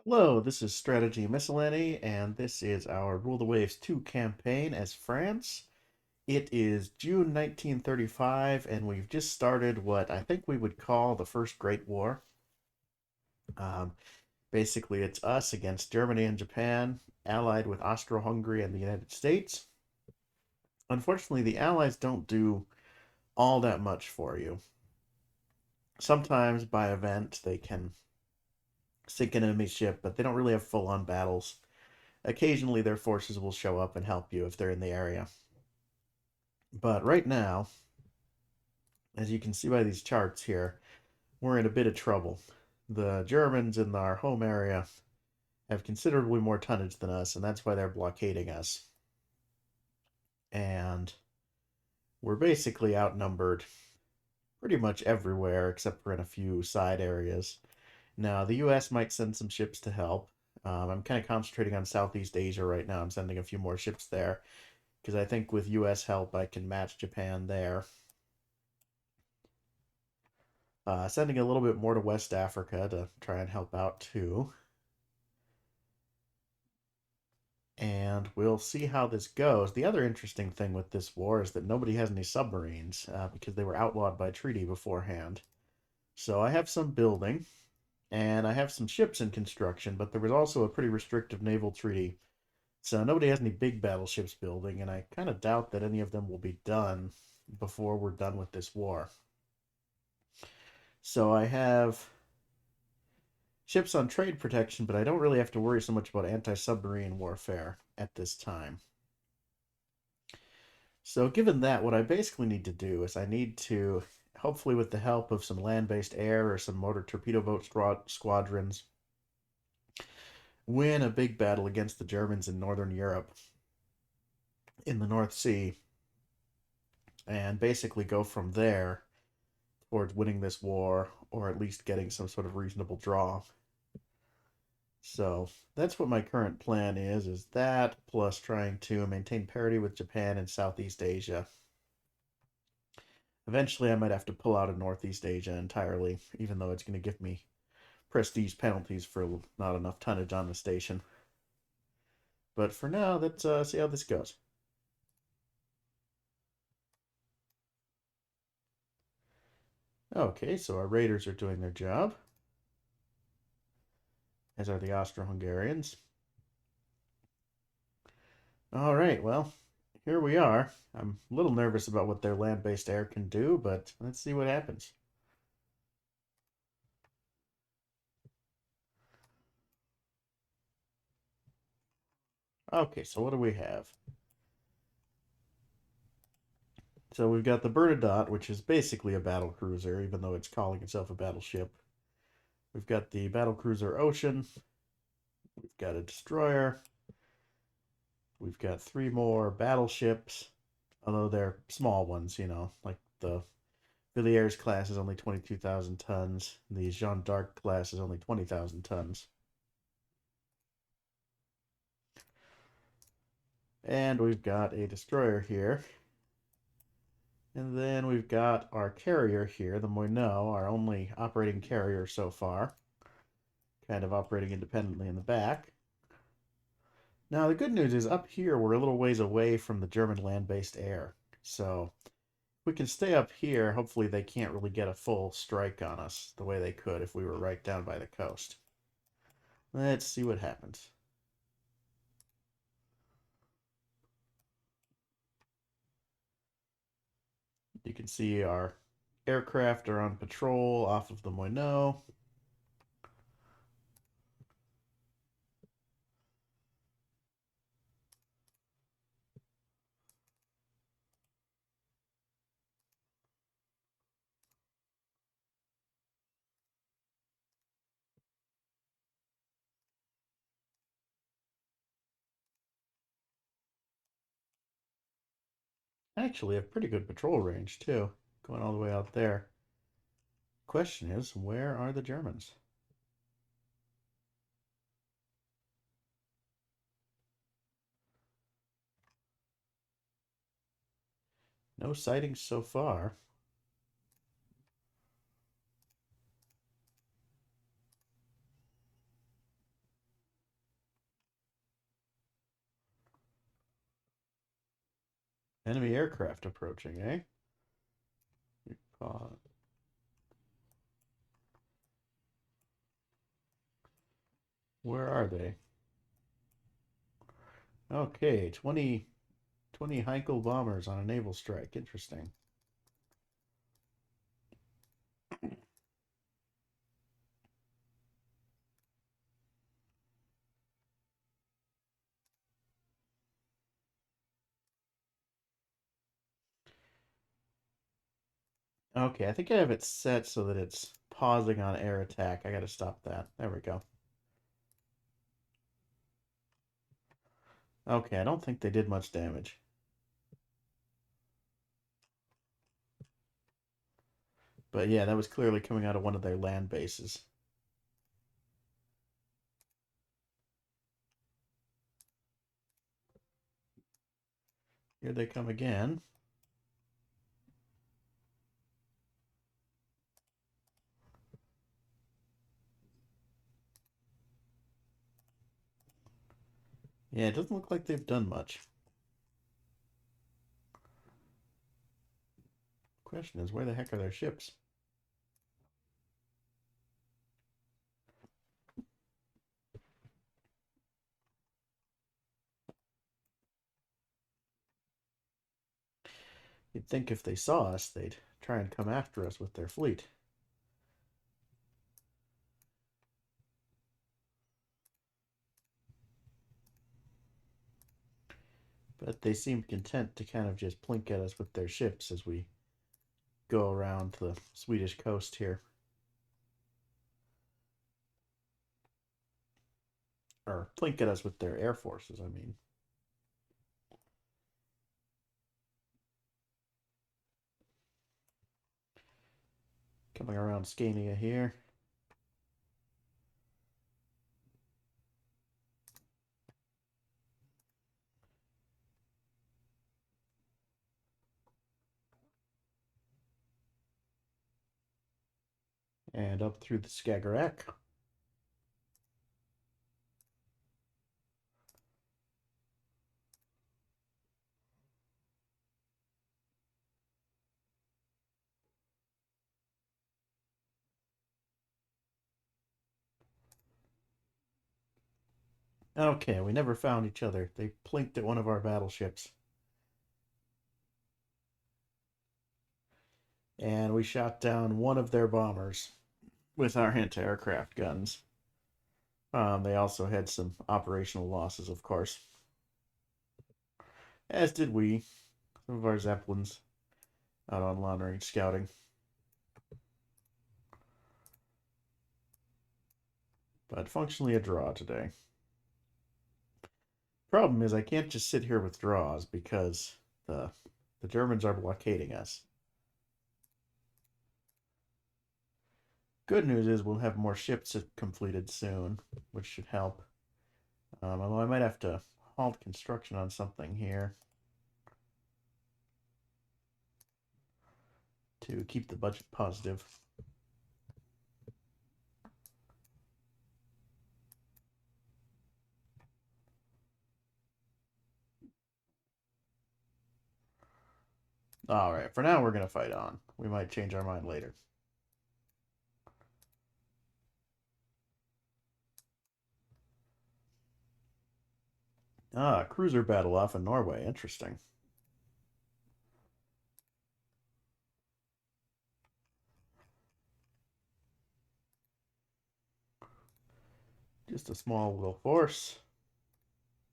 Hello, this is Strategy Miscellany, and this is our Rule the Waves 2 campaign as France. It is June 1935, and we've just started what I think we would call the First Great War. Um, Basically, it's us against Germany and Japan, allied with Austro-Hungary and the United States. Unfortunately, the Allies don't do all that much for you. Sometimes by event, they can sink an enemy ship, but they don't really have full-on battles. Occasionally, their forces will show up and help you if they're in the area. But right now, as you can see by these charts here, we're in a bit of trouble. The Germans in our home area have considerably more tonnage than us, and that's why they're blockading us. And we're basically outnumbered pretty much everywhere except for in a few side areas. Now, the US might send some ships to help. I'm kind of concentrating on Southeast Asia right now. I'm sending a few more ships there because I think with US help, I can match Japan there. Sending a little bit more to West Africa to try and help out too. And we'll see how this goes. The other interesting thing with this war is that nobody has any submarines because they were outlawed by treaty beforehand. So I have some building and I have some ships in construction, but there was also a pretty restrictive naval treaty. So nobody has any big battleships building, and I kind of doubt that any of them will be done before we're done with this war. So I have ships on trade protection, but I don't really have to worry so much about anti-submarine warfare at this time. So given that, what I basically need to do is I need to, hopefully with the help of some land-based air or some motor torpedo boat squadrons, win a big battle against the Germans in Northern Europe in the North Sea, and basically go from there towards winning this war, or at least getting some sort of reasonable draw. So that's what my current plan is that plus trying to maintain parity with Japan and Southeast Asia. Eventually, I might have to pull out of Northeast Asia entirely, even though it's going to give me prestige penalties for not enough tonnage on the station. But for now, let's see how this goes. Okay, so our raiders are doing their job, as are the Austro-Hungarians. All right, well, here we are. I'm a little nervous about what their land-based air can do, but let's see what happens. Okay, so what do we have? So we've got the Bernadotte, which is basically a battle cruiser, even though it's calling itself a battleship. We've got the battle cruiser Ocean. We've got a destroyer. We've got three more battleships, although they're small ones, like the Villiers class is only 22,000 tons. The Jeanne d'Arc class is only 20,000 tons. And we've got a destroyer here. And then we've got our carrier here, the Moineau, our only operating carrier so far, kind of operating independently in the back. Now, the good news is up here, we're a little ways away from the German land-based air. So if we can stay up here, hopefully they can't really get a full strike on us the way they could if we were right down by the coast. Let's see what happens. You can see our aircraft are on patrol off of the Moineau. Actually, have pretty good patrol range too, going all the way out there. Question is, where are the Germans? No sightings so far. Enemy aircraft approaching, eh? Uh, where are they? Okay, 20 Heinkel bombers on a naval strike. Interesting. Okay, I think I have it set so that it's pausing on air attack. I gotta stop that. There we go. Okay, I don't think they did much damage. But yeah, that was clearly coming out of one of their land bases. Here they come again. Yeah, it doesn't look like they've done much. Question is, where the heck are their ships? You'd think if they saw us, they'd try and come after us with their fleet. But they seemed content to kind of just plink at us with their ships as we go around the Swedish coast here. Or plink at us with their air forces, I mean. Coming around Scania here. And up through the Skagerrak. Okay, we never found each other. They plinked at one of our battleships. And we shot down one of their bombers with our anti-aircraft guns. They also had some operational losses, of course, as did we. Some of our Zeppelins out on long-range scouting. But functionally a draw today. Problem is I can't just sit here with draws because the Germans are blockading us. Good news is we'll have more ships completed soon, which should help. Although I might have to halt construction on something here to keep the budget positive. All right, for now we're going to fight on. We might change our mind later. Ah, cruiser battle off in Norway. Interesting. Just a small little force.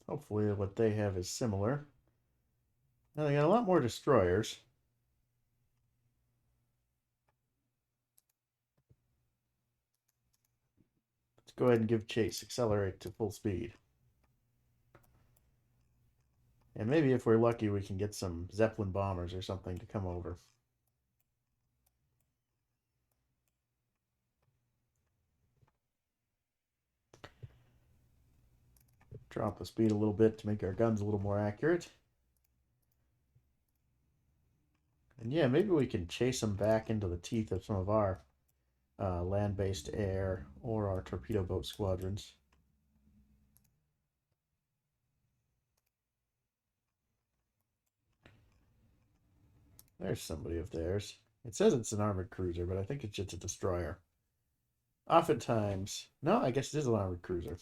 Hopefully what they have is similar. Now they got a lot more destroyers. Let's go ahead and give chase. Accelerate to full speed. And maybe if we're lucky, we can get some Zeppelin bombers or something to come over. Drop the speed a little bit to make our guns a little more accurate. And yeah, maybe we can chase them back into the teeth of some of our land-based air or our torpedo boat squadrons. There's somebody of theirs. It says it's an armored cruiser, but I think it's just a destroyer. Oftentimes, no, I guess it is an armored cruiser.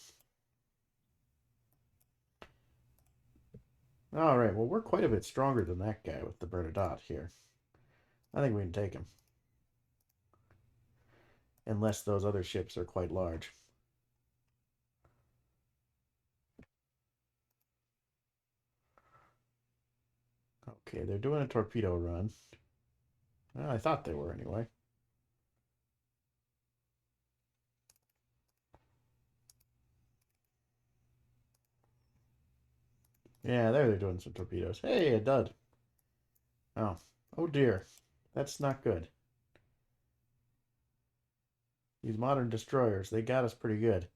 All right, well, we're quite a bit stronger than that guy with the Bernadotte here. I think we can take him. Unless those other ships are quite large. Okay, they're doing a torpedo run. Well, I thought they were anyway. Yeah, there they're doing some torpedoes. Hey, a dud. Oh, oh dear. That's not good. These modern destroyers, they got us pretty good.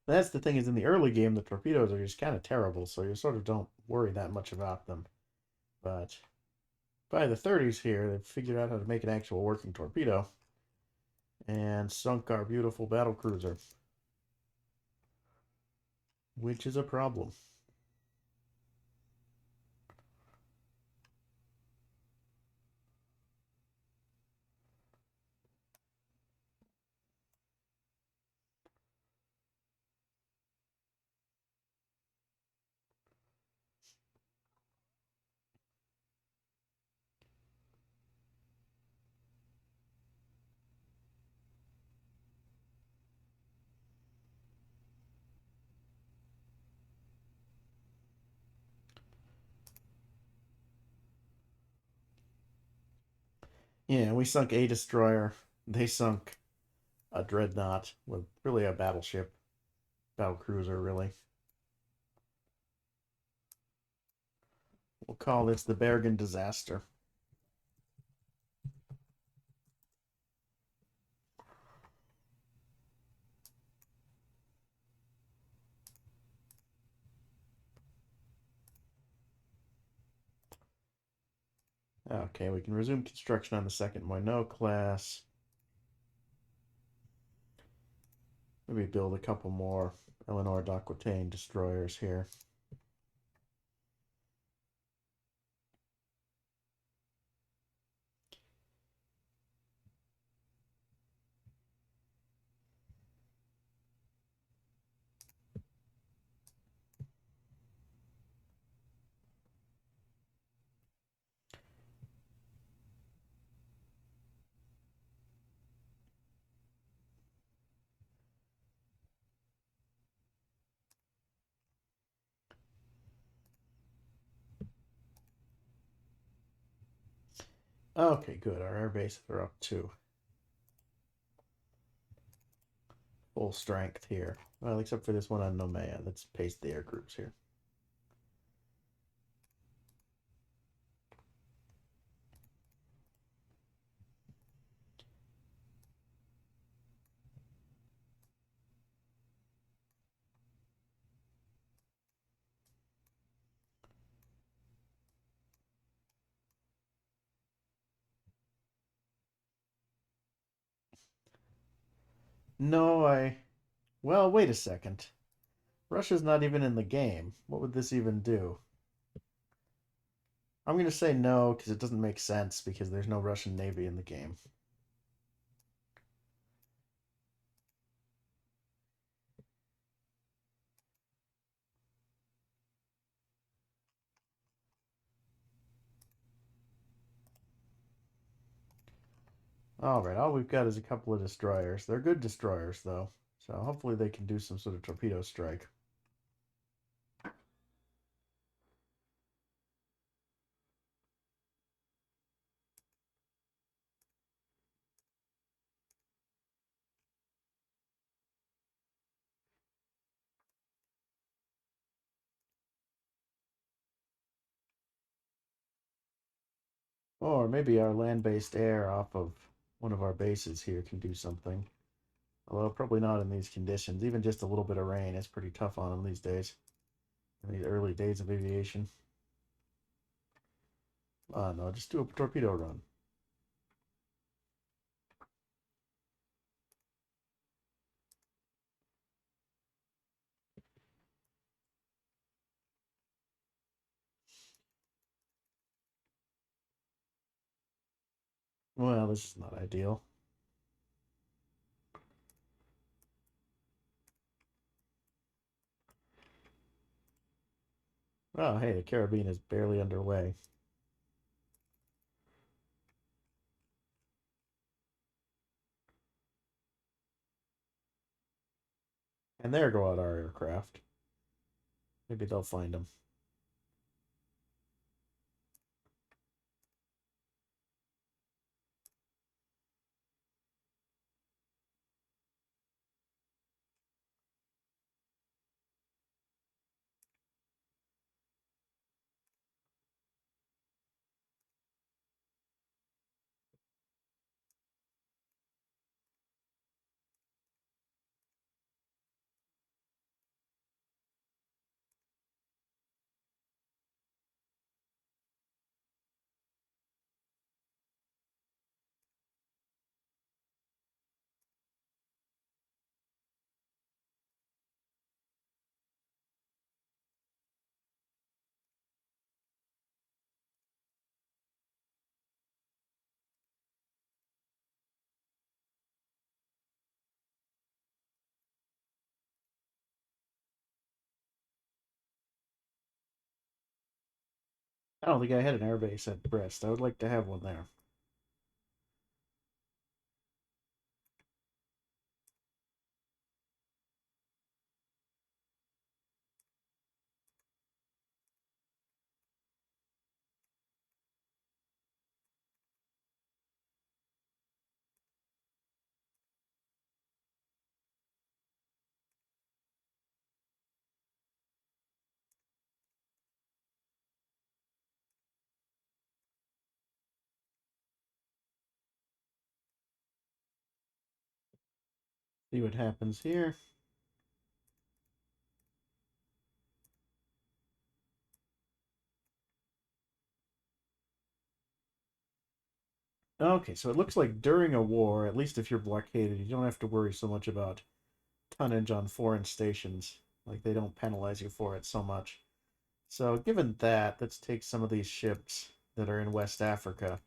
That's the thing is in the early game, the torpedoes are just kind of terrible, so you sort of don't worry that much about them. But by the 30s here, they've figured out how to make an actual working torpedo and sunk our beautiful battle cruiser, which is a problem. Yeah, we sunk a destroyer. They sunk a dreadnought with really a battleship, battle cruiser, really. We'll call this the Bergen disaster. Okay, we can resume construction on the second Moineau class. Maybe build a couple more Eleanor d'Aquitaine destroyers here. Okay, good. Our air bases are up to full strength here. Well, except for this one on Nomea. Let's paste the air groups here. No, well, wait a second. Russia's not even in the game. What would this even do? I'm going to say no because it doesn't make sense because there's no Russian Navy in the game. All right, all we've got is a couple of destroyers. They're good destroyers, though, so hopefully they can do some sort of torpedo strike. Or maybe our land-based air off of one of our bases here can do something. Although probably not in these conditions. Even just a little bit of rain is pretty tough on them these days. In these early days of aviation. No, just do a torpedo run. Well, this is not ideal. Oh, hey, the Caribbean is barely underway. And there go out our aircraft. Maybe they'll find them. I don't think I had an airbase at Brest. I would like to have one there. See what happens here. Okay, so it looks like during a war, at least if you're blockaded, you don't have to worry so much about tonnage on foreign stations. Like, they don't penalize you for it so much. So, given that, let's take some of these ships that are in West Africa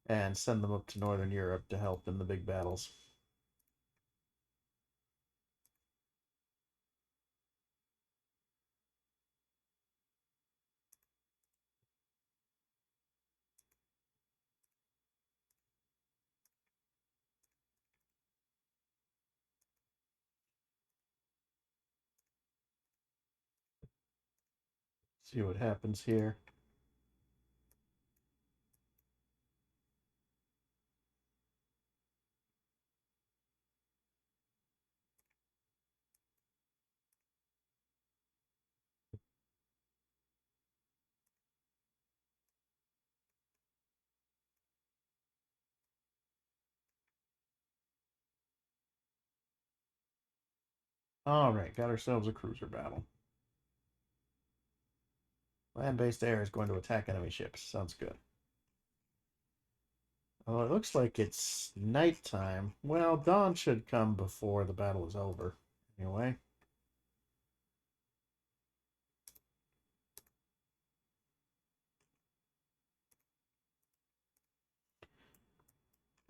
and send them up to Northern Europe to help in the big battles. See what happens here. All right, got ourselves a cruiser battle. Land-based air is going to attack enemy ships. Sounds good. Oh, it looks like it's nighttime. Well, dawn should come before the battle is over. Anyway.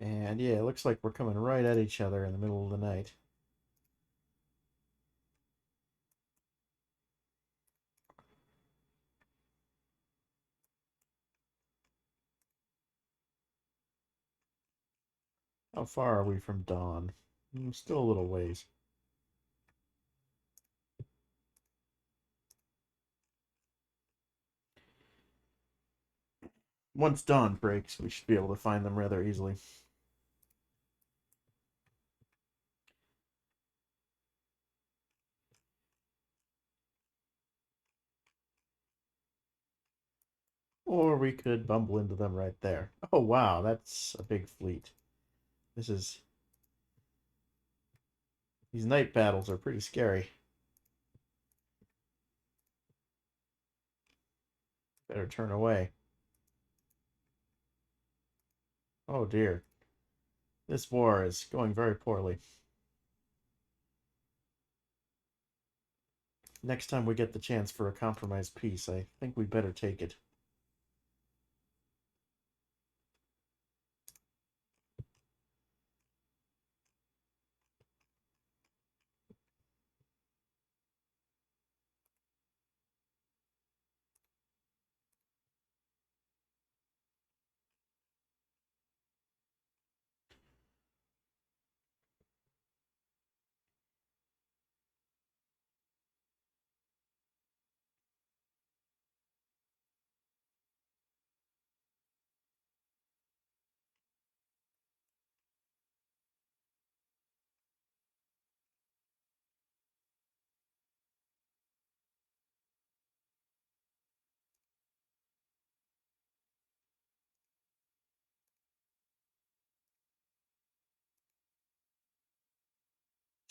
And yeah, it looks like we're coming right at each other in the middle of the night. How far are we from dawn? Still a little ways. Once dawn breaks, we should be able to find them rather easily. Or we could bumble into them right there. Oh, wow, that's a big fleet. This is... These night battles are pretty scary. Better turn away. Oh, dear. This war is going very poorly. Next time we get the chance for a compromised peace, I think we better take it.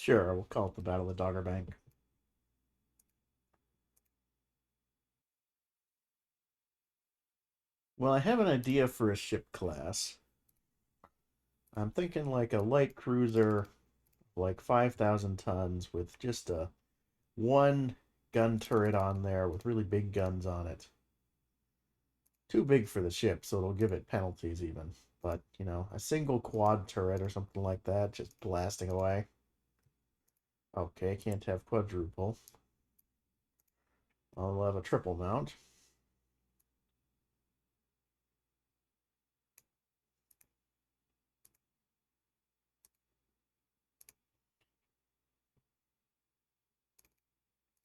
Sure, we'll call it the Battle of Dogger Bank. Well, I have an idea for a ship class. I'm thinking like a light cruiser, like 5,000 tons, with just a one gun turret on there with really big guns on it. Too big for the ship, so it'll give it penalties even. But, a single quad turret or something like that, just blasting away. Okay, can't have quadruple. I'll have a triple mount.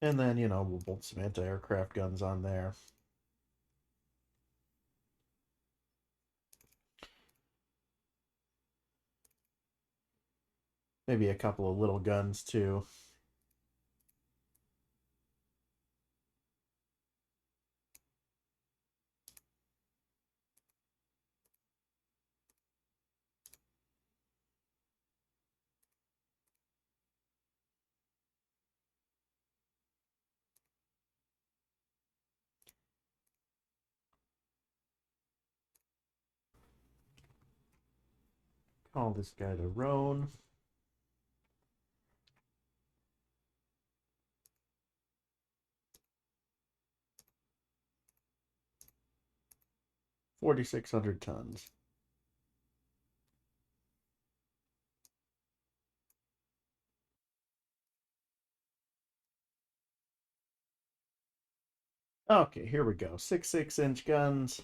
And then, we'll bolt some anti-aircraft guns on there. Maybe a couple of little guns too. Call this guy the Roan. 4,600 tons. Okay, here we go. 6.6-inch guns,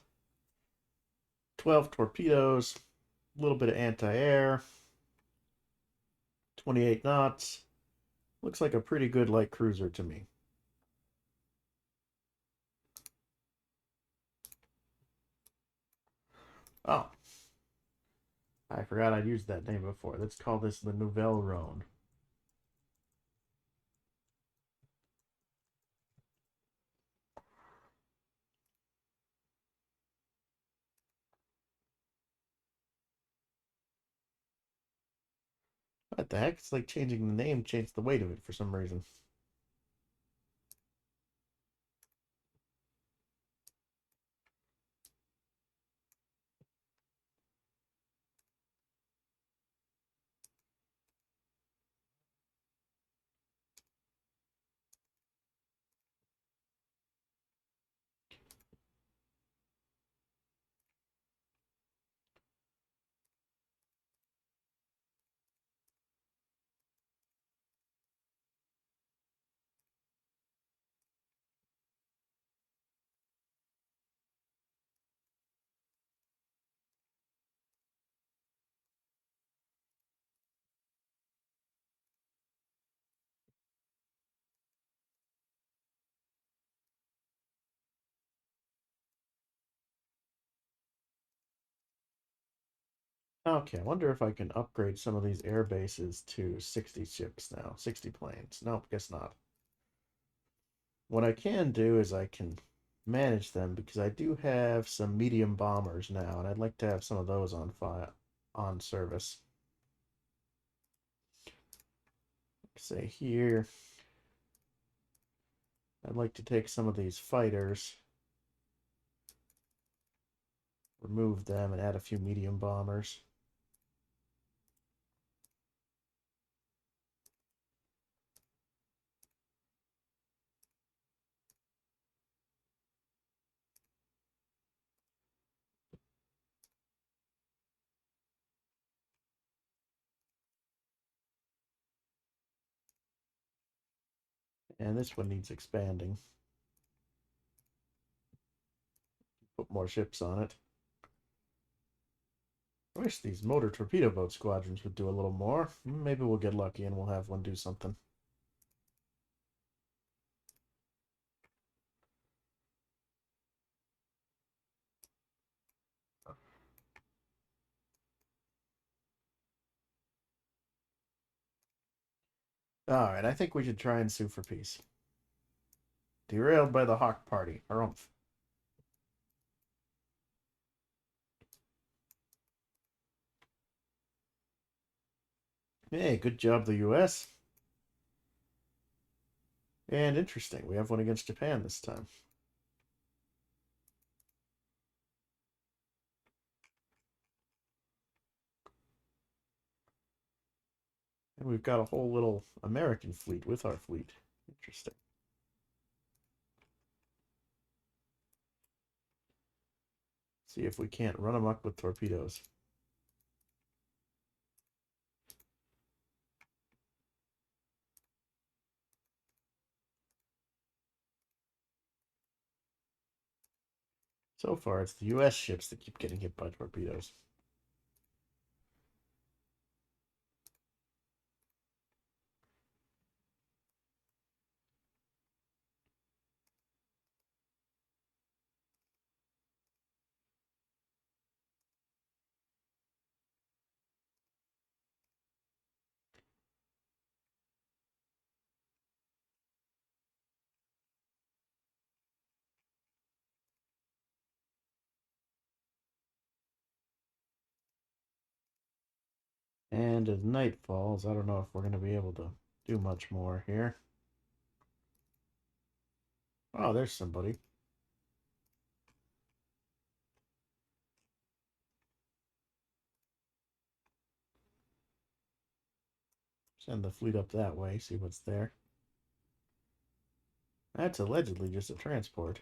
12 torpedoes, a little bit of anti-air, 28 knots. Looks like a pretty good light cruiser to me. Oh, I forgot I'd used that name before. Let's call this the Nouvelle Rhone. What the heck? It's like changing the name changed the weight of it for some reason. Okay, I wonder if I can upgrade some of these air bases to 60 ships now. 60 planes. Nope, guess not. What I can do is I can manage them because I do have some medium bombers now, and I'd like to have some of those on fire, on service. Say here, I'd like to take some of these fighters, remove them, and add a few medium bombers. And this one needs expanding. Put more ships on it. I wish these motor torpedo boat squadrons would do a little more. Maybe we'll get lucky and we'll have one do something. Alright, I think we should try and sue for peace. Derailed by the Hawk Party. Harumph. Hey, good job, the US. And interesting, we have one against Japan this time. And we've got a whole little American fleet with our fleet. Interesting. See if we can't run amok with torpedoes. So far, it's the US ships that keep getting hit by torpedoes. And as night falls, I don't know if we're going to be able to do much more here. Oh, there's somebody. Send the fleet up that way, see what's there. That's allegedly just a transport.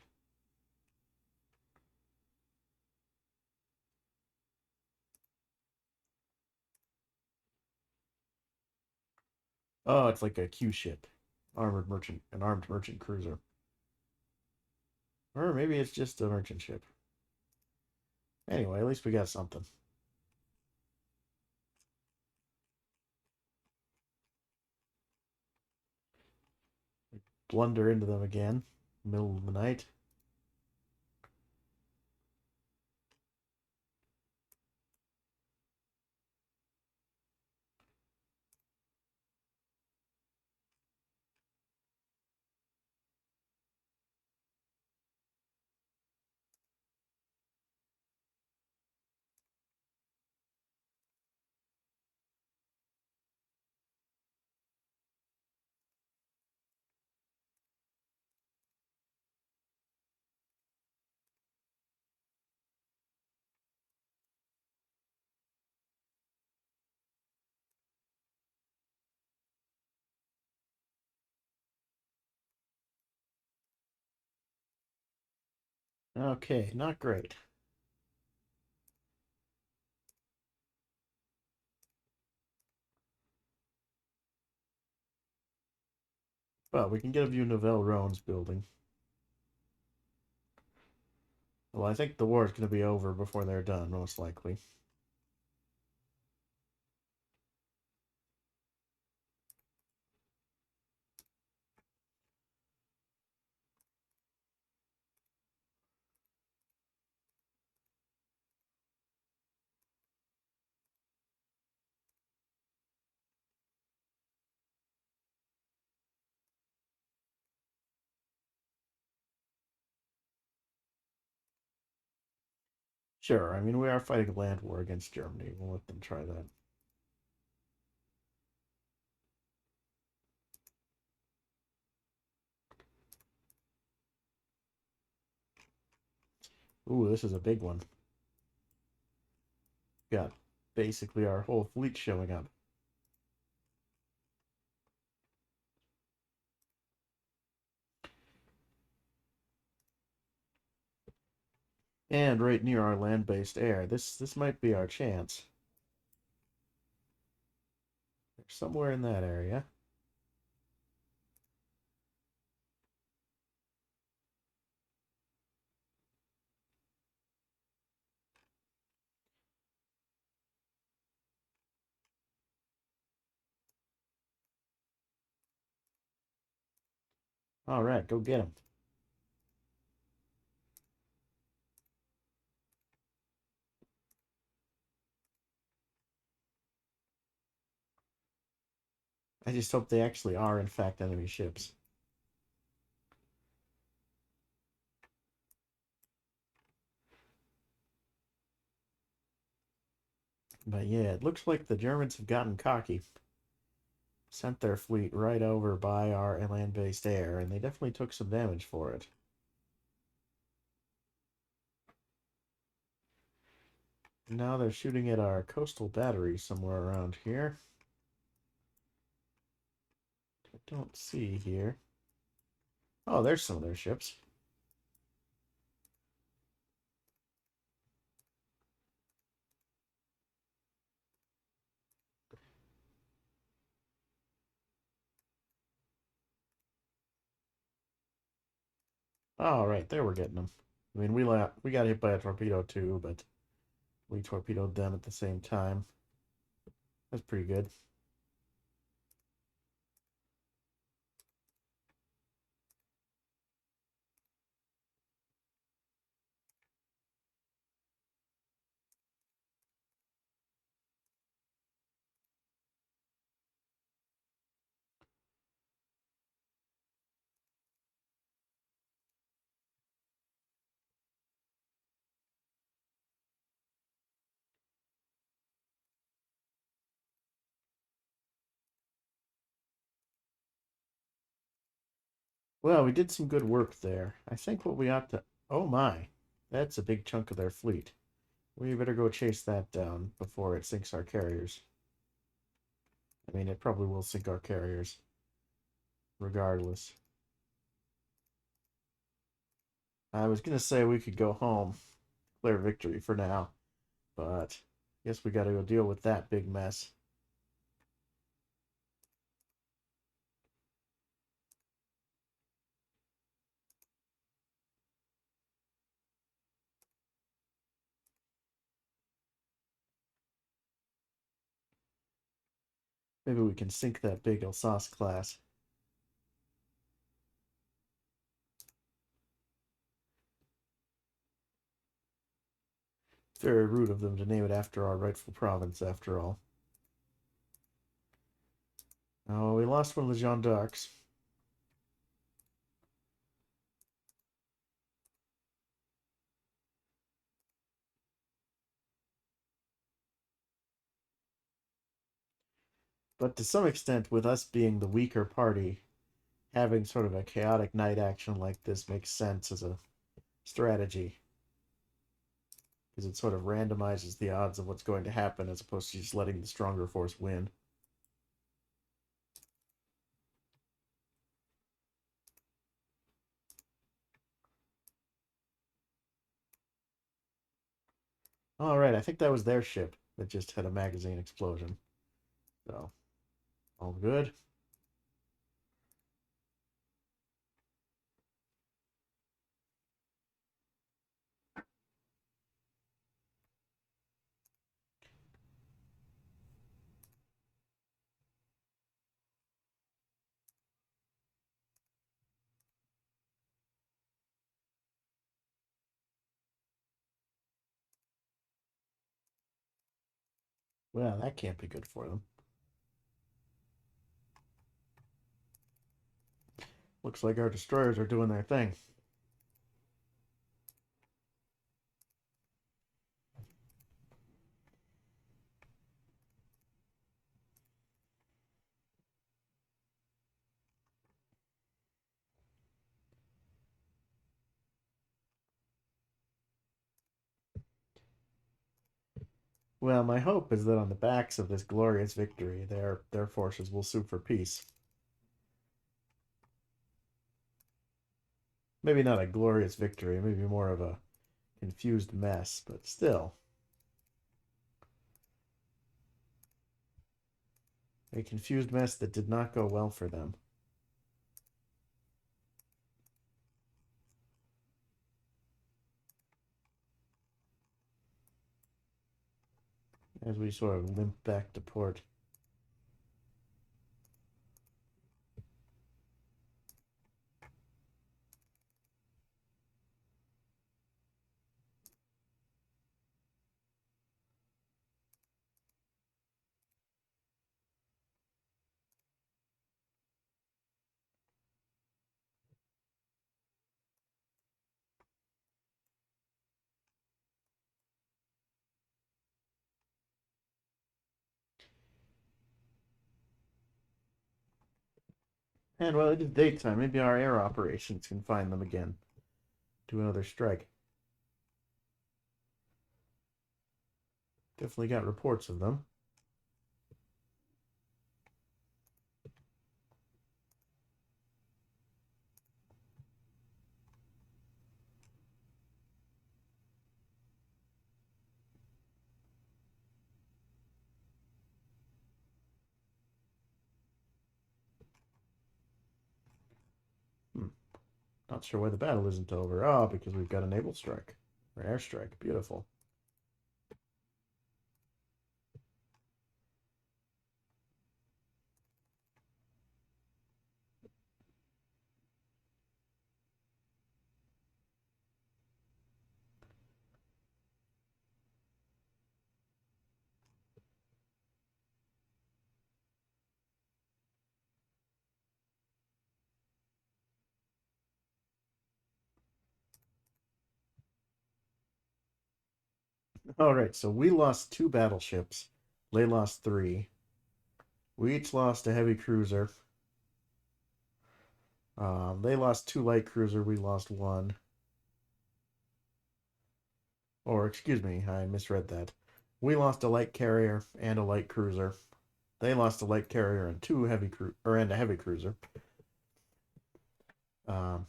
Oh, it's like a Q ship. An armed merchant cruiser. Or maybe it's just a merchant ship. Anyway, at least we got something. Blunder into them again, middle of the night. Okay, not great. But we can get a view of Novell Roan's building. Well, I think the war is going to be over before they're done, most likely. Sure, I mean, we are fighting a land war against Germany. We'll let them try that. Ooh, this is a big one. Got basically our whole fleet showing up. And right near our land-based air. This might be our chance. They're somewhere in that area. All right, go get them. I just hope they actually are, in fact, enemy ships. But yeah, it looks like the Germans have gotten cocky. sent their fleet right over by our land-based air, and they definitely took some damage for it. Now they're shooting at our coastal battery somewhere around here. I don't see here. Oh, there's some of their ships. All right, there we're getting them. I mean, we got hit by a torpedo too, but we torpedoed them at the same time. That's pretty good. Well, we did some good work there. I think what we ought to. Oh my, that's a big chunk of their fleet. We better go chase that down before it sinks our carriers. I mean, it probably will sink our carriers, regardless. I was gonna say we could go home, declare victory for now, but I guess we gotta go deal with that big mess. Maybe we can sink that big Alsace class. Very rude of them to name it after our rightful province, after all. Oh, we lost one of the Jeanne d'Arcs. But to some extent, with us being the weaker party, having sort of a chaotic night action like this makes sense as a strategy. Because it sort of randomizes the odds of what's going to happen as opposed to just letting the stronger force win. All right, I think that was their ship that just had a magazine explosion. So, all good. Well, that can't be good for them. Looks like our destroyers are doing their thing. Well, my hope is that on the backs of this glorious victory, their forces will sue for peace. Maybe not a glorious victory, maybe more of a confused mess, but still, a confused mess that did not go well for them. As we sort of limp back to port. And while it is daytime, maybe our air operations can find them again. Do another strike. Definitely got reports of them. Hmm. Not sure why the battle isn't over. Oh, because we've got a naval strike. Or airstrike. Beautiful. All right, so we lost two battleships. They lost three. We each lost a heavy cruiser. They lost two light cruiser. We lost one. Or excuse me, I misread that. We lost a light carrier and a light cruiser. They lost a light carrier and two heavy and a heavy cruiser. Um,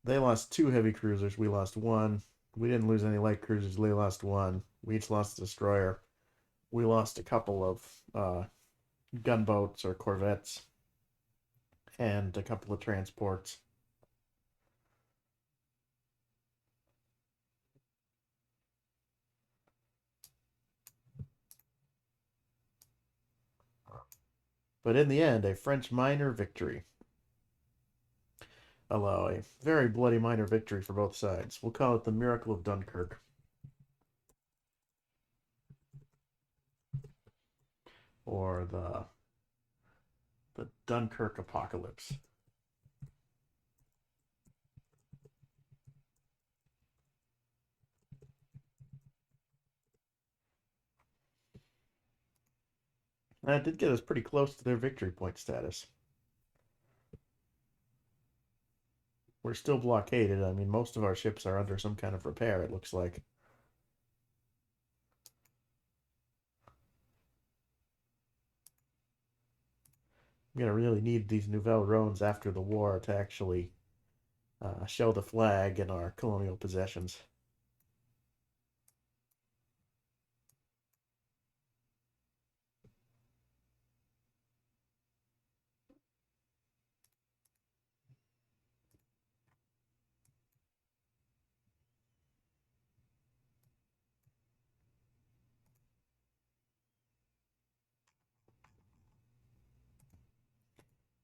they lost two heavy cruisers. We lost one. We didn't lose any light cruisers. They lost one. We each lost a destroyer. We lost a couple of gunboats or corvettes and a couple of transports. But in the end, a French minor victory. Although a very bloody minor victory for both sides. We'll call it the Miracle of Dunkirk. Or the Dunkirk Apocalypse. That did get us pretty close to their victory point status. We're still blockaded. I mean, most of our ships are under some kind of repair, it looks like. I'm going to really need these Nouvelle Rhones after the war to actually show the flag in our colonial possessions.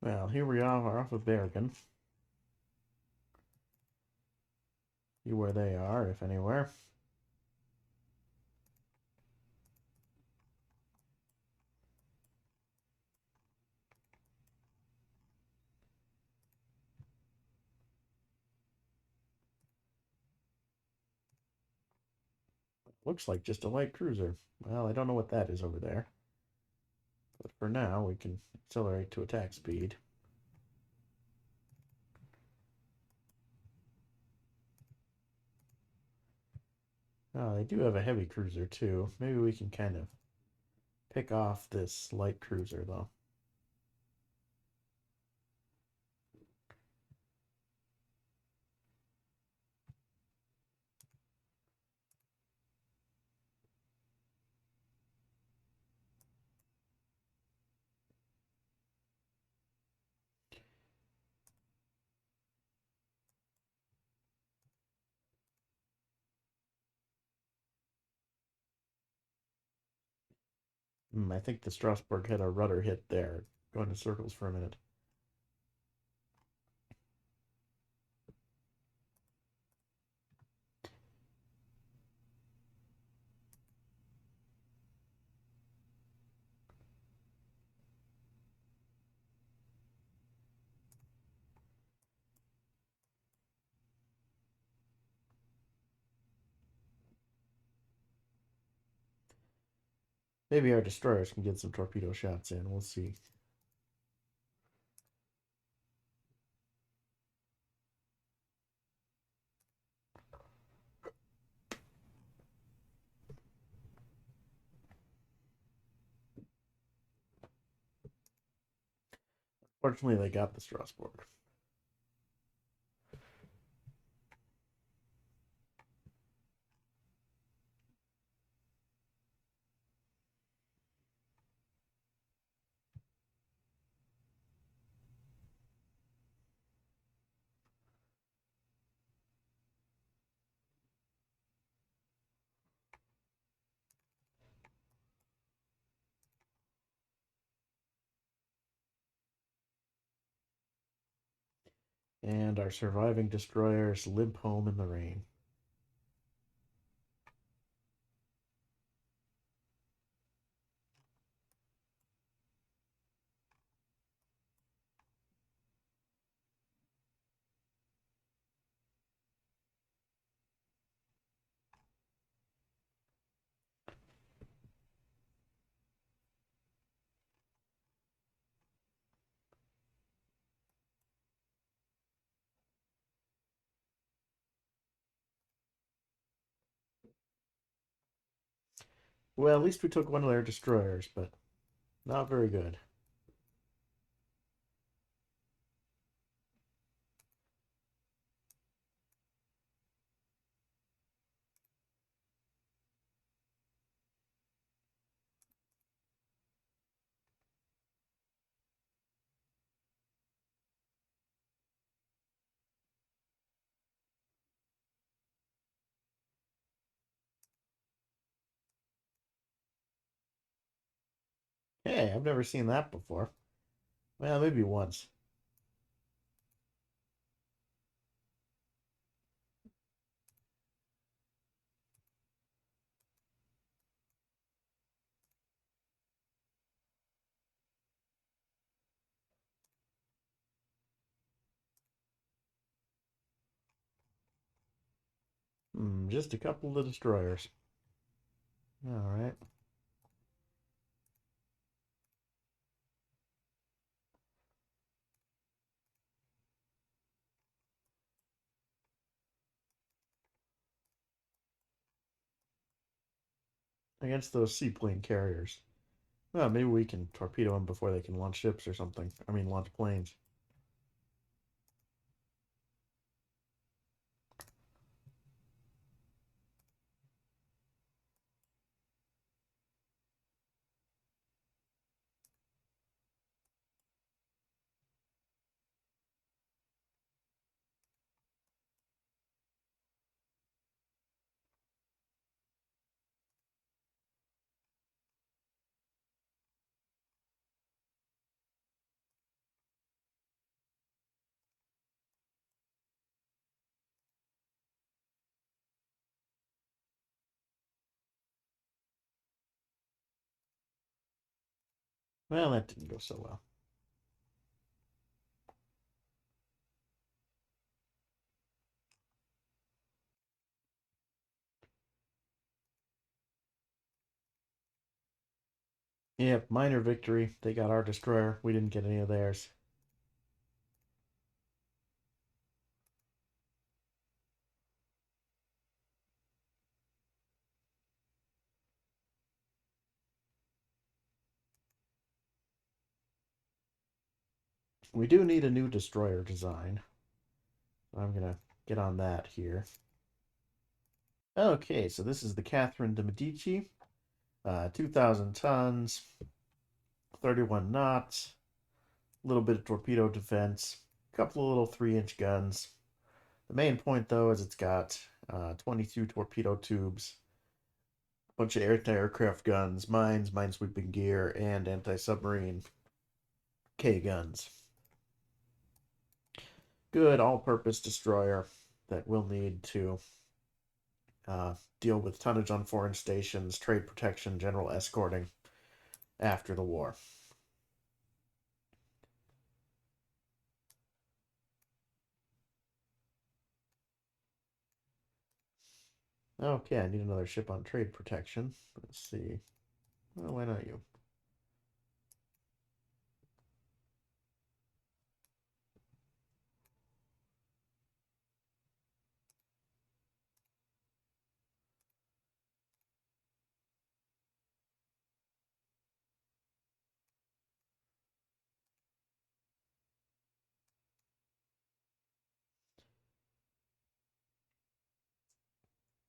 Well, here we are off of Bergen. See where they are, if anywhere. Looks like just a light cruiser. Well, I don't know what that is over there. But for now, we can accelerate to attack speed. Oh, they do have a heavy cruiser, too. Maybe we can kind of pick off this light cruiser, though. I think the Strasbourg had a rudder hit there. Going in circles for a minute. Maybe our destroyers can get some torpedo shots in. We'll see. Fortunately, they got the Strasbourg. And our surviving destroyers limp home in the rain. Well, at least we took one of their destroyers, but not very good. Hey, I've never seen that before. Well, maybe once. Just a couple of destroyers. All right. Against those seaplane carriers. Well, maybe we can torpedo them before they can launch ships or something. I mean, launch planes. Well, that didn't go so well. Yep, minor victory. They got our destroyer. We didn't get any of theirs. We do need a new destroyer design. I'm gonna get on that here. Okay, so this is the Catherine de Medici. 2,000 tons, 31 knots, a little bit of torpedo defense, a couple of little 3-inch guns. The main point, though, is it's got 22 torpedo tubes, a bunch of anti-aircraft guns, mines, minesweeping gear, and anti-submarine K guns. Good all-purpose destroyer that we'll need to deal with tonnage on foreign stations, trade protection, general escorting after the war. Okay, I need another ship on trade protection. Let's see. Well, why not you?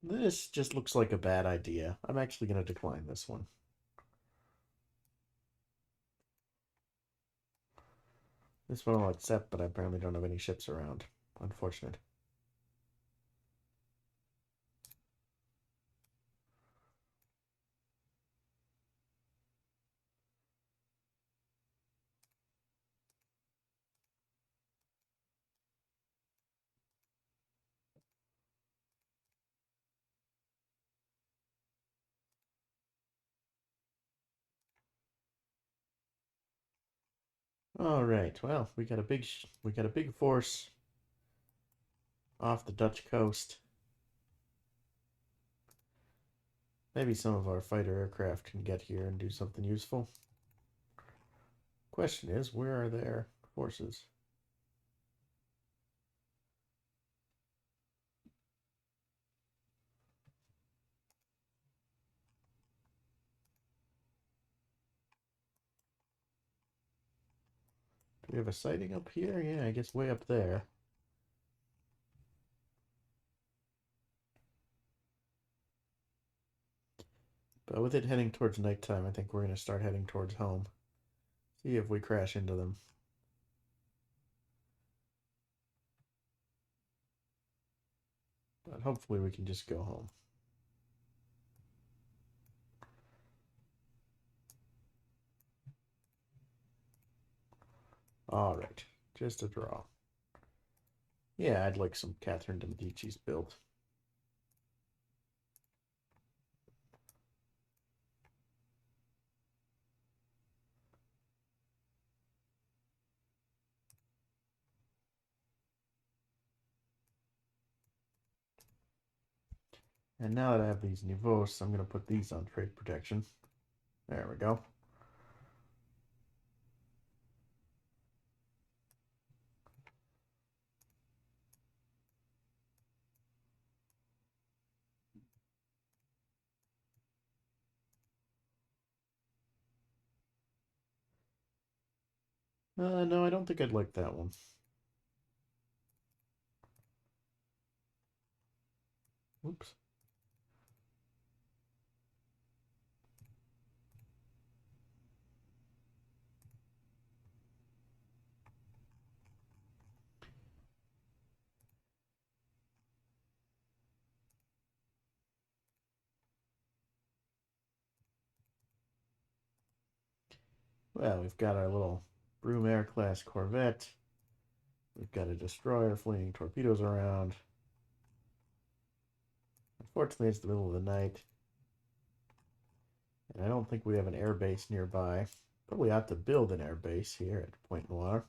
This just looks like a bad idea. I'm actually going to decline this one. This one I'll accept, but I apparently don't have any ships around. Unfortunate. All right. Well, we got a big force off the Dutch coast. Maybe some of our fighter aircraft can get here and do something useful. Question is, where are their forces? Do we have a sighting up here? Yeah, I guess way up there. But with it heading towards nighttime, I think we're going to start heading towards home. See if we crash into them. But hopefully we can just go home. All right, just a draw. Yeah, I'd like some Catherine de Medici's built. And now that I have these Nivos, I'm going to put these on trade protection. There we go. No, I don't think I'd like that one. Whoops. Well, we've got our little Brumaire class corvette. We've got a destroyer flinging torpedoes around. Unfortunately, it's the middle of the night. And I don't think we have an air base nearby. Probably ought to build an air base here at Point Noir.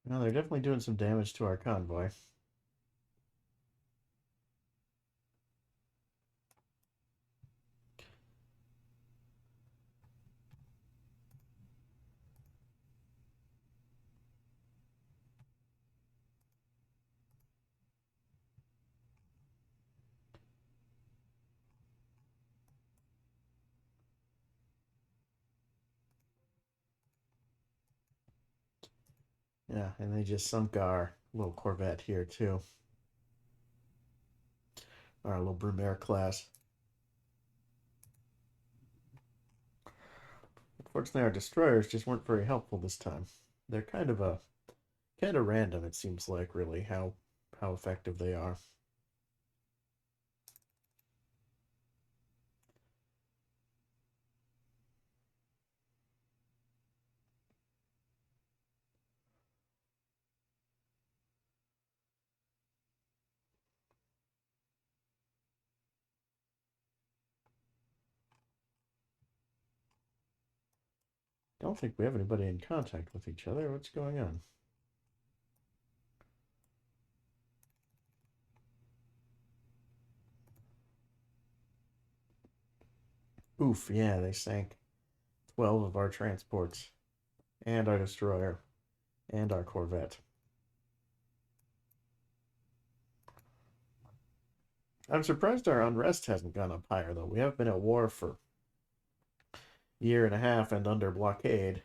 Well, they're definitely doing some damage to our convoy. Yeah, and they just sunk our little corvette here, too. Our little Brumaire class. Unfortunately, our destroyers just weren't very helpful this time. They're kind of random. It seems like really how effective they are. Don't think we have anybody in contact with each other. What's going on? Oof, yeah, they sank 12 of our transports and our destroyer. and our corvette. I'm surprised our unrest hasn't gone up higher, though. We have been at war for a year and a half and under blockade.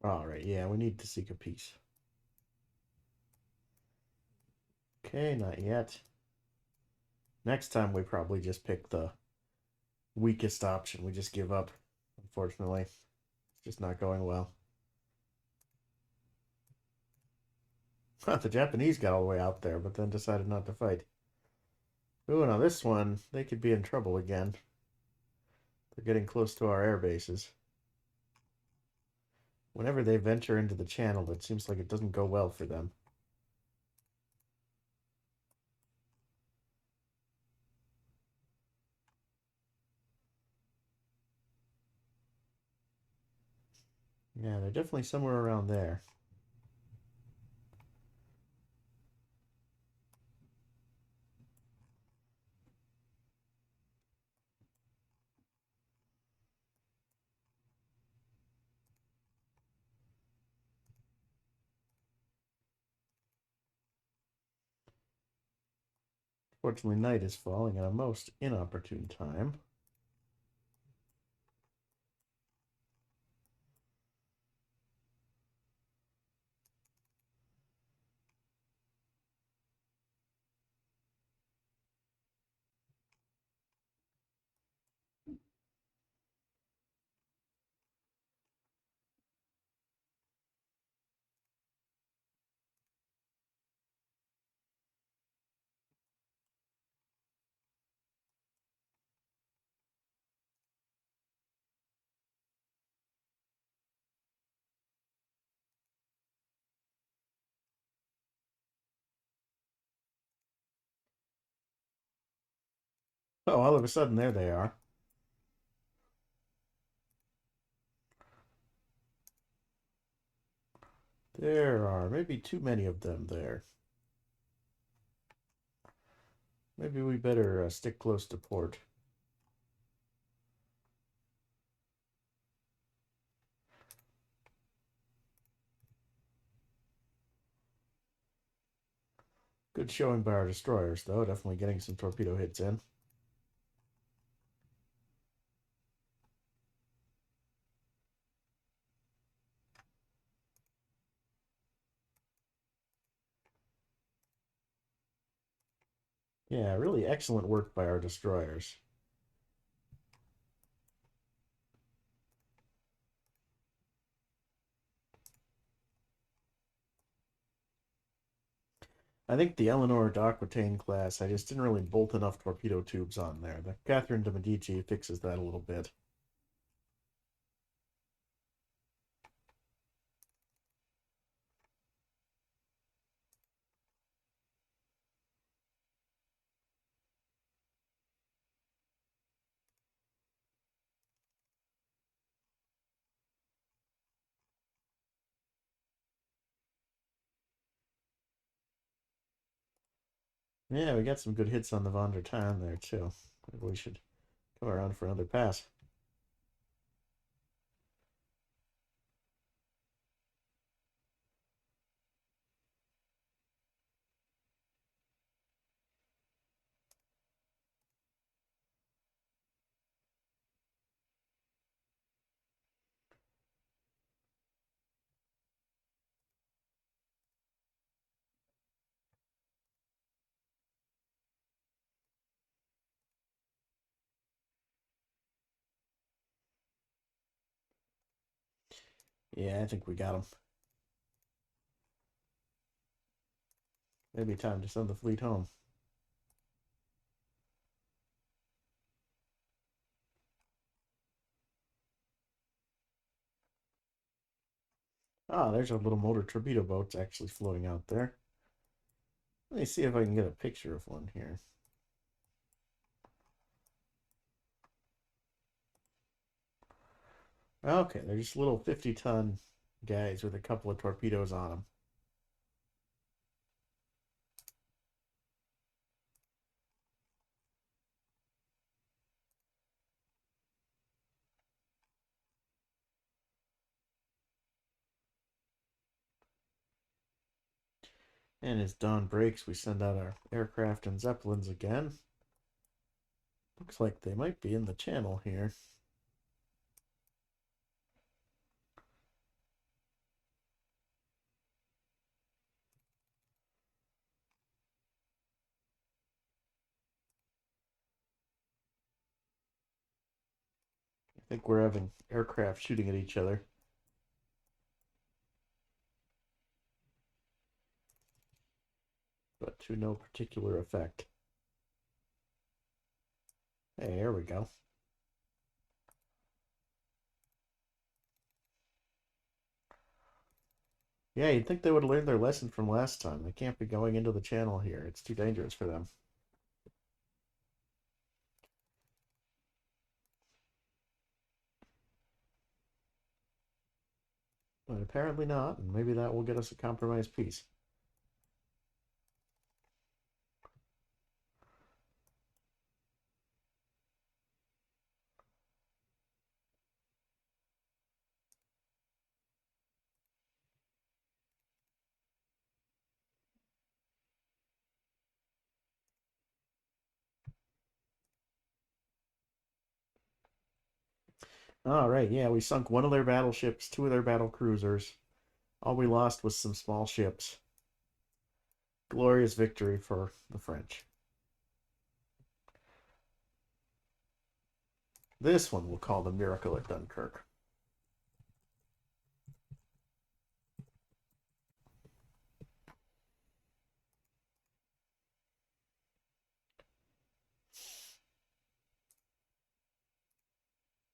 All right, yeah, we need to seek a peace. Okay, not yet. Next time we probably just pick the weakest option. We just give up. Unfortunately, it's just not going well. The Japanese got all the way out there, but then decided not to fight. Ooh, now this one, they could be in trouble again. They're getting close to our air bases. Whenever they venture into the channel, it seems like it doesn't go well for them. Yeah, they're definitely somewhere around there. Fortunately, night is falling at a most inopportune time. Oh, all of a sudden, there they are. There are maybe too many of them there. Maybe we better stick close to port. Good showing by our destroyers, though. Definitely getting some torpedo hits in. Yeah, really excellent work by our destroyers. I think the Eleanor d'Aquitaine class, I just didn't really bolt enough torpedo tubes on there. The Catherine de Medici fixes that a little bit. Yeah, we got some good hits on the Von der Tann there, too. Maybe we should come around for another pass. Yeah, I think we got them. Maybe time to send the fleet home. Ah, there's our little motor torpedo boats actually floating out there. Let me see if I can get a picture of one here. Okay, they're just little 50-ton guys with a couple of torpedoes on them. And as dawn breaks, we send out our aircraft and zeppelins again. Looks like they might be in the channel here. I think we're having aircraft shooting at each other, but to no particular effect. Hey, there we go. Yeah, you'd think they would have learned their lesson from last time. They can't be going into the channel here. It's too dangerous for them. But apparently not, and maybe that will get us a compromise peace. All right, yeah, we sunk one of their battleships, two of their battle cruisers. All we lost was some small ships. Glorious victory for the French. This one we'll call the Miracle at Dunkirk.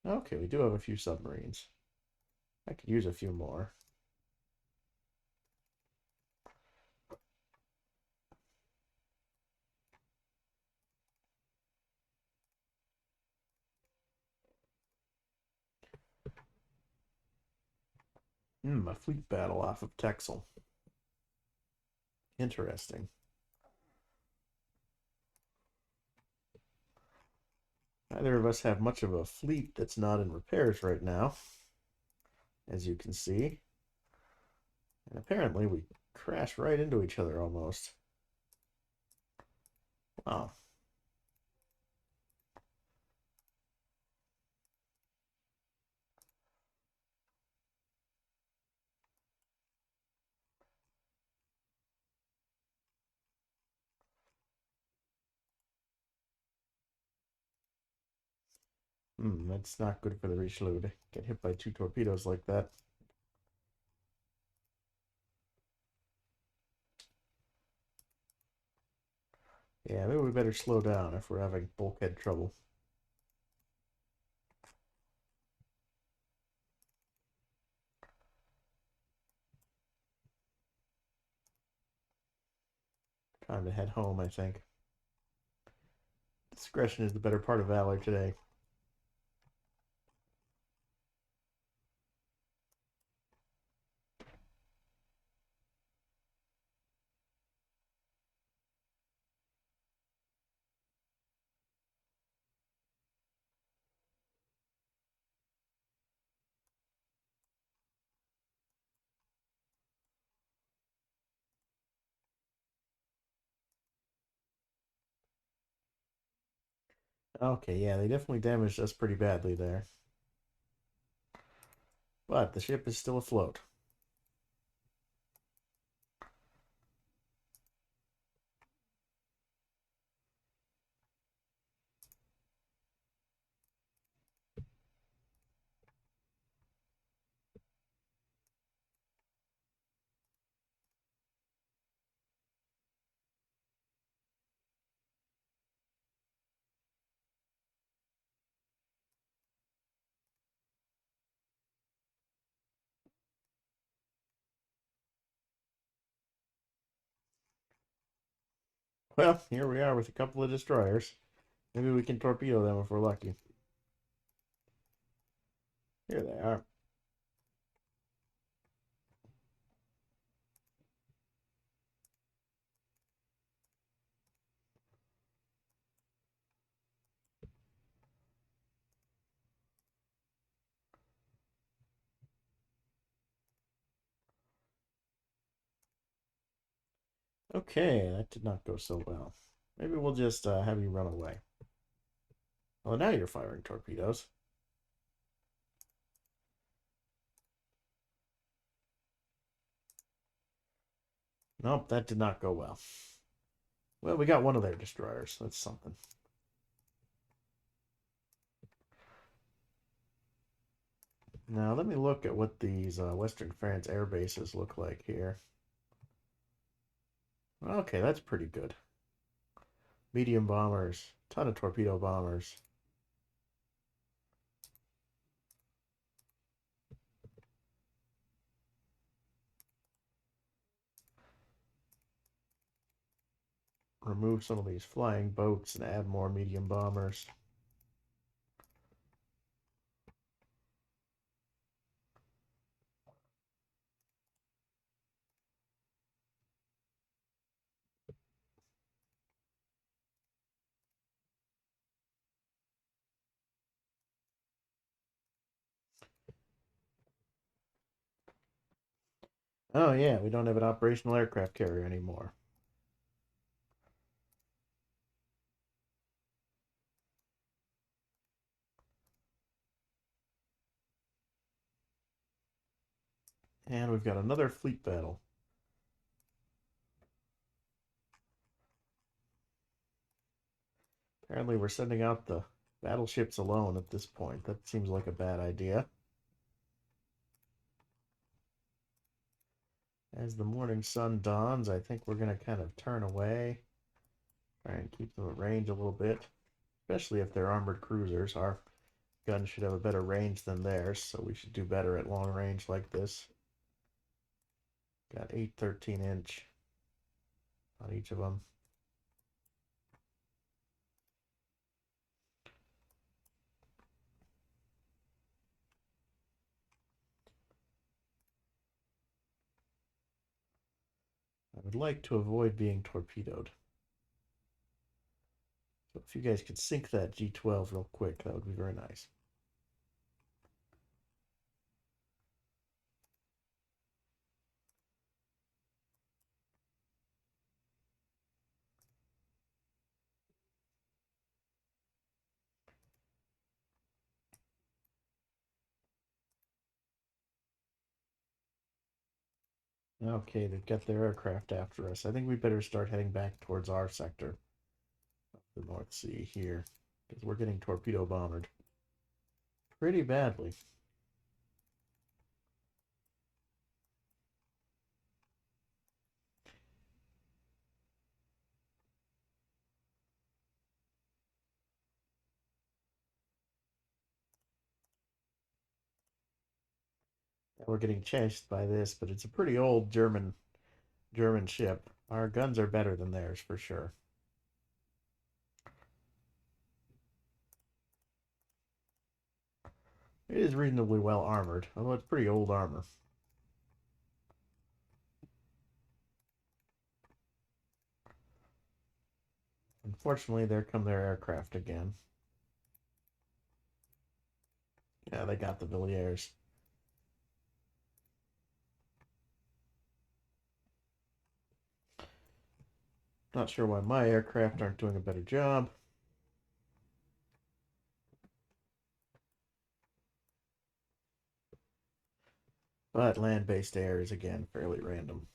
Okay, we do have a few submarines. I could use a few more. A fleet battle off of Texel. Interesting. Neither of us have much of a fleet that's not in repairs right now, as you can see. And apparently we crashed right into each other almost. Wow. That's not good for the Richelieu to get hit by two torpedoes like that. Yeah, maybe we better slow down if we're having bulkhead trouble. Time to head home, I think. Discretion is the better part of valor today. Okay, yeah, they definitely damaged us pretty badly there. But the ship is still afloat. Well, here we are with a couple of destroyers. Maybe we can torpedo them if we're lucky. Here they are. Okay, that did not go so well. Maybe we'll just have you run away. Oh, now you're firing torpedoes. Nope, that did not go well. Well, we got one of their destroyers. That's something. Now, let me look at what these Western France air bases look like here. Okay, that's pretty good. Medium bombers, ton of torpedo bombers. Remove some of these flying boats and add more medium bombers. Oh yeah, we don't have an operational aircraft carrier anymore. And we've got another fleet battle. Apparently we're sending out the battleships alone at this point. That seems like a bad idea. As the morning sun dawns, I think we're going to kind of turn away. Try and keep them at range a little bit. Especially if they're armored cruisers. Our guns should have a better range than theirs, so we should do better at long range like this. Got 8 13-inch on each of them. I would like to avoid being torpedoed. So if you guys could sink that G12 real quick, that would be very nice. Okay, they've got their aircraft after us. I think we better start heading back towards our sector of the North Sea here, because we're getting torpedo bombed pretty badly. We're getting chased by this, but it's a pretty old German ship. Our guns are better than theirs for sure. It is reasonably well armored, although it's pretty old armor. Unfortunately, there come their aircraft again. Yeah, they got the Villiers. Not sure why my aircraft aren't doing a better job. But land-based air is again fairly random.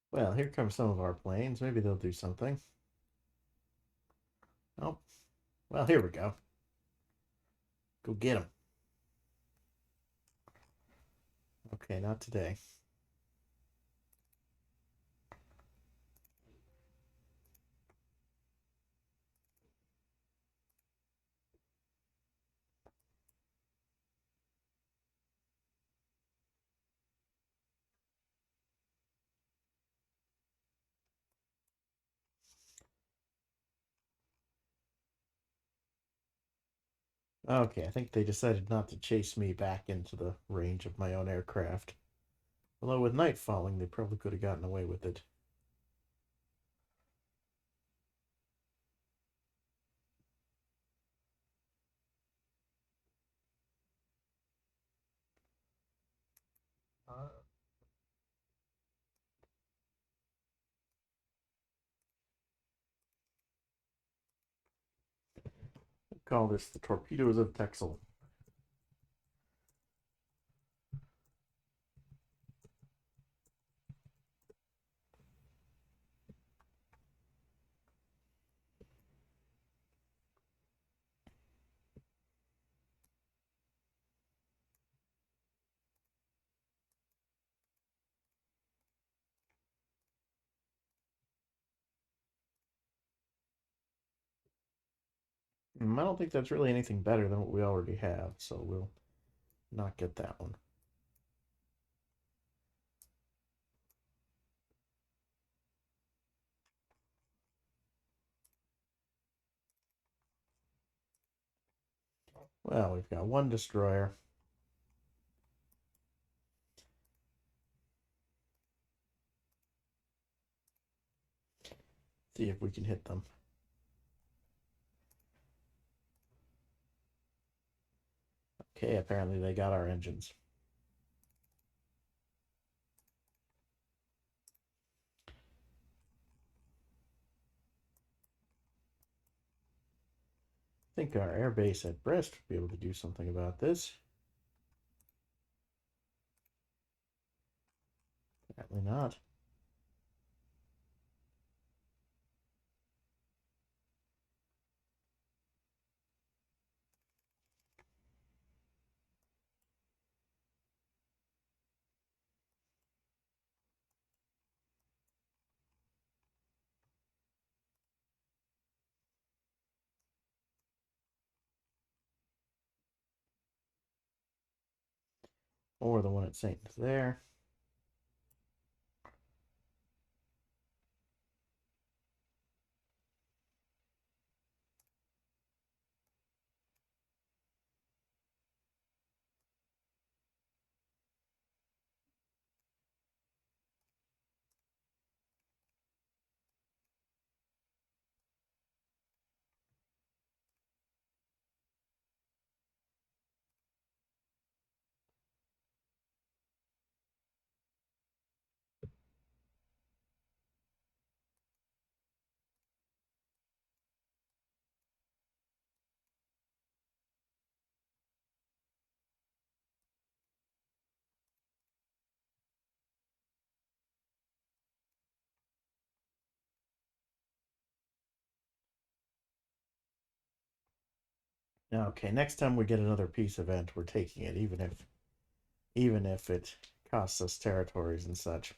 Well, here come some of our planes. Maybe they'll do something. Oh, well, here we go. Go get them. Okay, not today. Okay, I think they decided not to chase me back into the range of my own aircraft. Although with night falling, they probably could have gotten away with it. Call this the torpedoes of Texel. I don't think that's really anything better than what we already have, so we'll not get that one. Well, we've got one destroyer. See if we can hit them. Okay, apparently they got our engines. I think our airbase at Brest would be able to do something about this. Apparently not. Or the one at Saint there. Okay, next time we get another peace event, we're taking it, even if it costs us territories and such.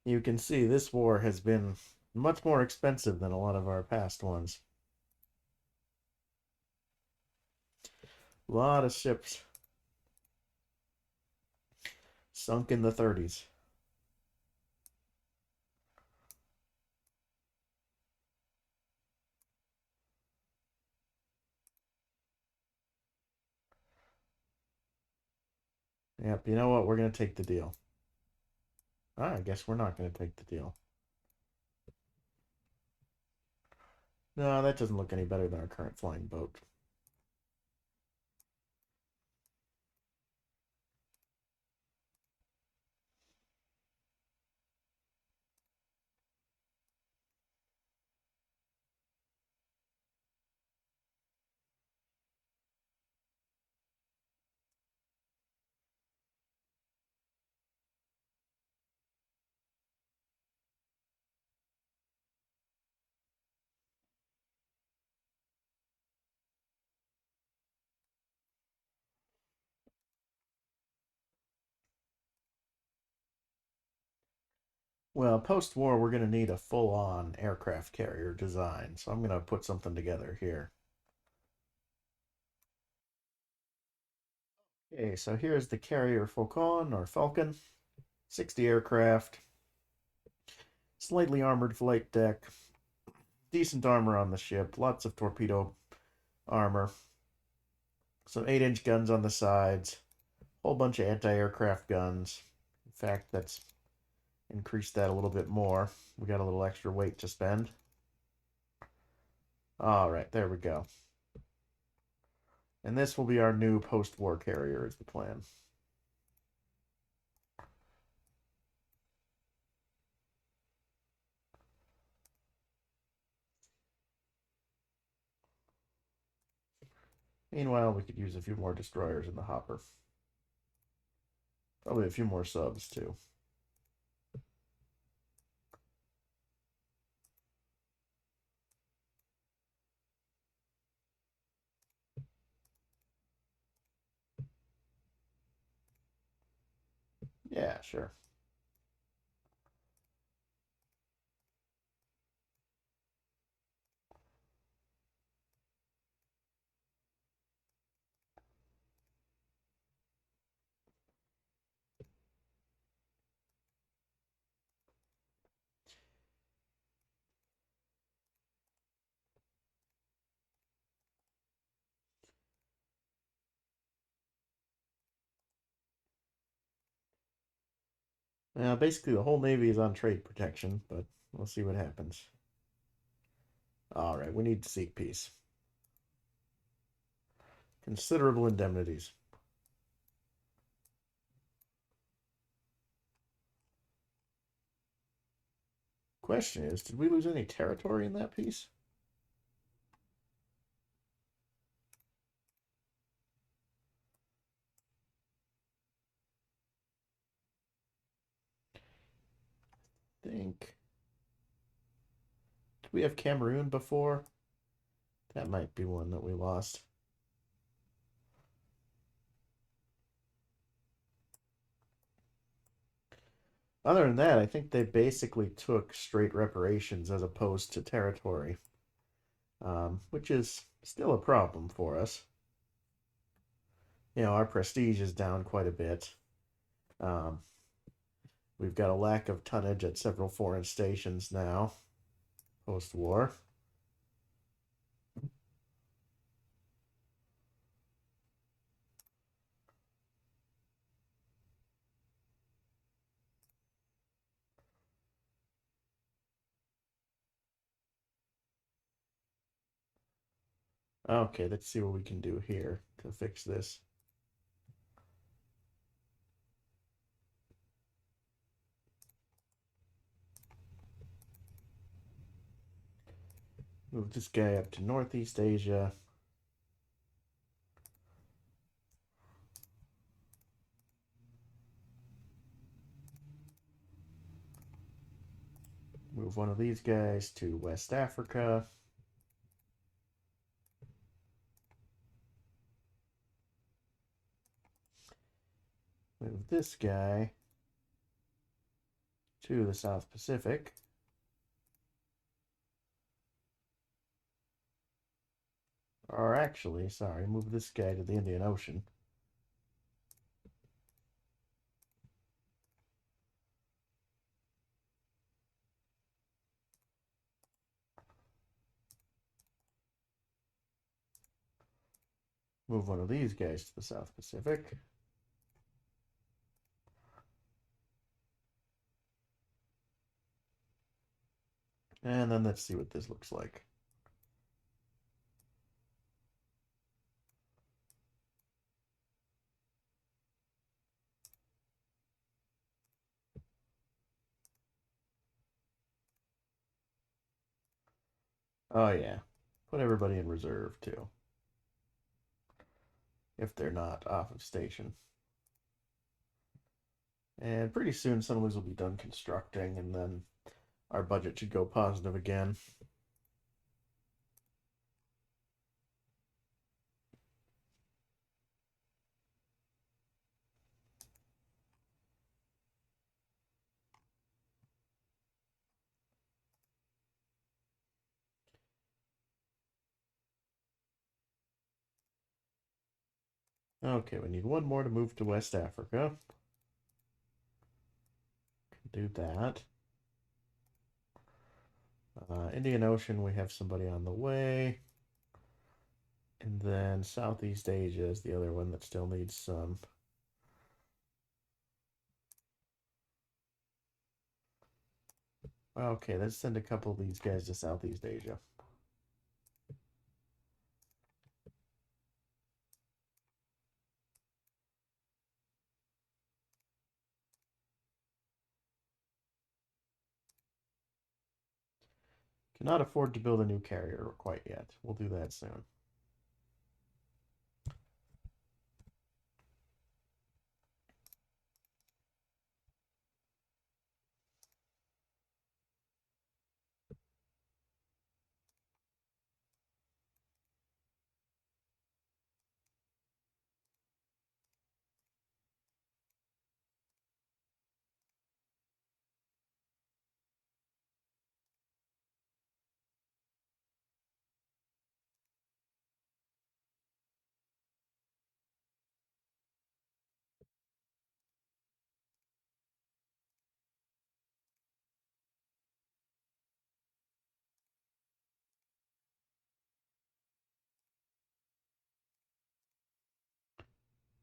You can see this war has been much more expensive than a lot of our past ones. A lot of ships sunk in the 30s. Yep, you know what? We're going to take the deal. I guess we're not going to take the deal. No, that doesn't look any better than our current flying boat. Well, post-war, we're going to need a full-on aircraft carrier design, so I'm going to put something together here. Okay, so here's the carrier Falcon or Falcon, 60 aircraft, slightly armored flight deck, decent armor on the ship, lots of torpedo armor, some 8-inch guns on the sides, whole bunch of anti-aircraft guns. In fact, that's increased that a little bit more. We got a little extra weight to spend. All right, there we go. And this will be our new post-war carrier is the plan. Meanwhile, we could use a few more destroyers in the hopper. Probably a few more subs, too. Yeah, sure. Now, basically, the whole Navy is on trade protection, but we'll see what happens. All right, we need to seek peace. Considerable indemnities. Question is, did we lose any territory in that piece? I think. Did we have Cameroon before? That might be one that we lost. Other than that, I think they basically took straight reparations as opposed to territory, which is still a problem for us. Our prestige is down quite a bit. Um, we've got a lack of tonnage at several foreign stations now, post-war. Okay, let's see what we can do here to fix this. Move this guy up to Northeast Asia. Move one of these guys to West Africa. Move this guy to the South Pacific. Or actually, sorry, move this guy to the Indian Ocean. Move one of these guys to the South Pacific. And then let's see what this looks like. Oh yeah, put everybody in reserve too, if they're not off of station. And pretty soon some of these will be done constructing, and then our budget should go positive again. Okay, we need one more to move to West Africa. Do that. Indian Ocean, we have somebody on the way. And then Southeast Asia is the other one that still needs some. Okay, let's send a couple of these guys to Southeast Asia. Cannot afford to build a new carrier quite yet. We'll do that soon.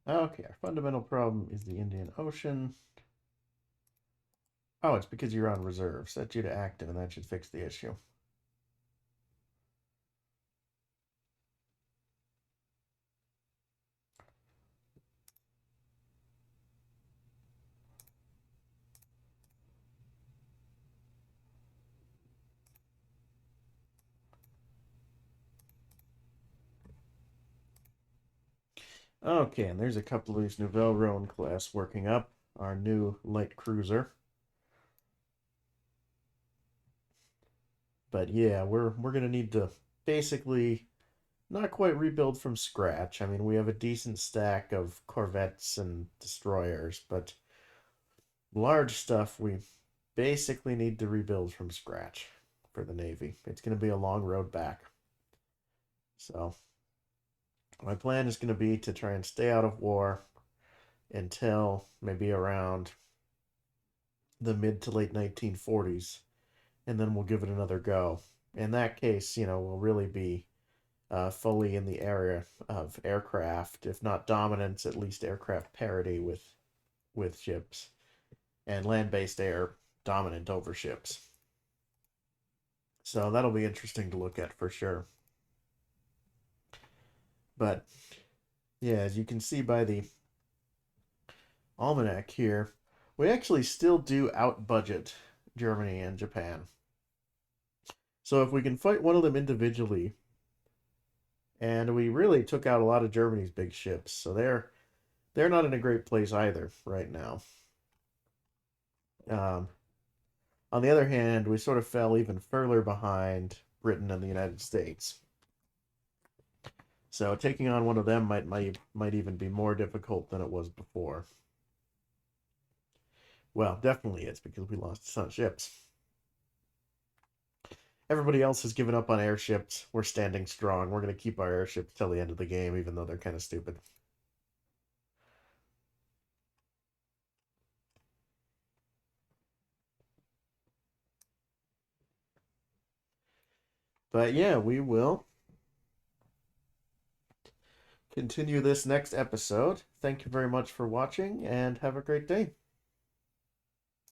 Okay, our fundamental problem is the Indian Ocean. Oh, it's because you're on reserve. Set you to active, and that should fix the issue. Okay, and there's a couple of these Nouvelle Rhone class working up. Our new light cruiser. But yeah, we're gonna need to basically not quite rebuild from scratch. I mean, we have a decent stack of corvettes and destroyers, but large stuff we basically need to rebuild from scratch for the Navy. It's going to be a long road back. So, my plan is going to be to try and stay out of war until maybe around the mid to late 1940s, and then we'll give it another go. In that case, we'll really be fully in the area of aircraft, if not dominance, at least aircraft parity with ships, and land-based air dominant over ships. So that'll be interesting to look at for sure. But yeah, as you can see by the almanac here, we actually still do out budget Germany and Japan. So if we can fight one of them individually, and we really took out a lot of Germany's big ships, so they're not in a great place either right now. Um, on the other hand, we sort of fell even further behind Britain and the United States. So taking on one of them might even be more difficult than it was before. Well, definitely it's because we lost a ton of ships. Everybody else has given up on airships. We're standing strong. We're going to keep our airships till the end of the game, even though they're kind of stupid. But yeah, we will continue this next episode. Thank you very much for watching, and have a great day.